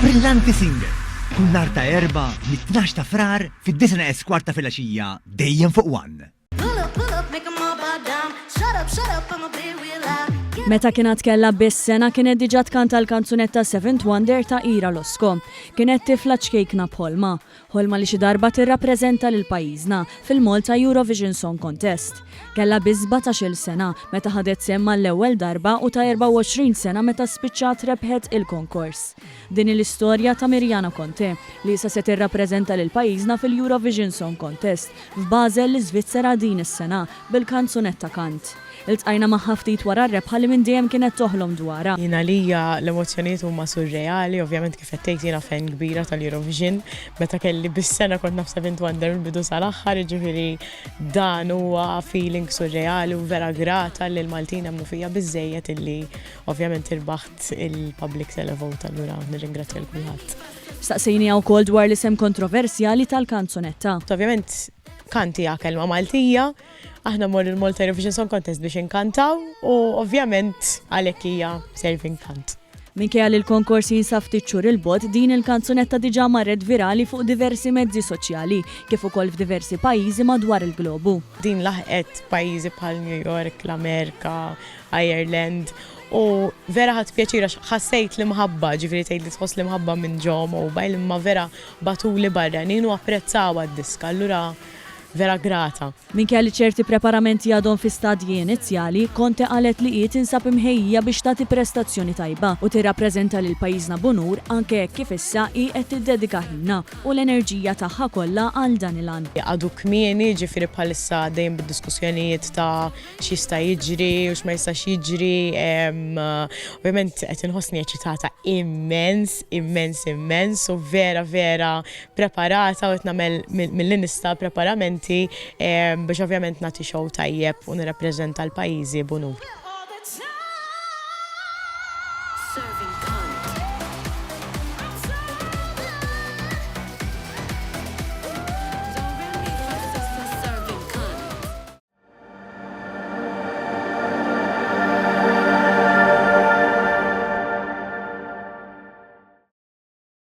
Brillanti Singer. Kull nhar ta' erba' mit-12 ta' frar fid-9 eskwart ta' filgħaxija dejjem fuq One. Pull up, make 'em all bow down. Shut up, I'ma be real loud. Meta kienet kella bis-sena kienet diġà tkanta l-kanzunetta Seventh Wonder ta' Ira Losko. Kienet tifla ċkejkna b'ħolma, ħolma li xi darba tirrappreżenta lil pajjiżna fil-Malta Eurovision Song Contest. Kella bi 17-il sena meta ħadet semma l-ewwel darba u ta' 24 sena meta spiċċat rebħet il-konkors. Din l-istorja ta' Mirjana Conte li issa se tirrappreżenta lil pajjiżna fil-Eurovision Song Contest f'Basel l-Iżvizzera din is-sena bil-kanzunetta Kant. Il-tqajna maħħa ftit wara r-rebħa li minn dejjem kienet toħlom dwarha. Jiena lija l-emozzjonijiet huma surreali, ovvjament kif qed tgħid jiena fan kbira tal-Eurovision, meta kelli bis-sena kont naf Seventh Wonder mill-bidu sal-aħħar, jiġifieri dan huwa feeling surreali u vera grata li l-Maltin hemm fija biżejjed illi ovvjament irbaħt il-public televote allura nirringrazzja lil kulħadd. Staqsejnija wkoll dwar l-isem kontroversjali tal-kanzunetta. Ovvjament kanti hija kelma Maltija, aħna mmorru l-Malta Eurovision Song Contest biex inkantaw u ovvjament għalhekk hija serving kant. Minkejja li l-konkors jinsab ftit xhur il-bogħod, din il-kanzunetta diġà marret virali fuq diversi mezzi soċjali kif ukoll f'diversi pajjiżi madwar il-globu. Din laħqet pajjiżi bħal New York, l-Amerika, Ireland u vera ħadd pjaċira ħassejt l-imħabba, ġifieri tgħid li tħoss l-imħabba minn ġo mobile imma vera batuli barranin u apprezzaw għad-diska allura vera grata. Minkejja li ċerti preparamenti għadhom fi stadji inizjali, Conte qalet li qiegħed insab imħejjija biex tagħti prestazzjoni tajba u tirrappreżenta lil pajjiżna b'unur anke kif issa hi qed tiddedika ħinna u l-enerġija tagħha kollha għal dan il-għan. Għadu kmieni ġifieri bħalissa dejjem bid-diskussjonijiet ta' x'jista' jiġri u x'ma jistax jiġri, ovvjament qed inħossni eċitata immens u vera preparata u qed nagħmel mill-nista preparamenti biex ovvjament nagħti show tajjeb u nirrappreżenta l-pajjiżi b'unur.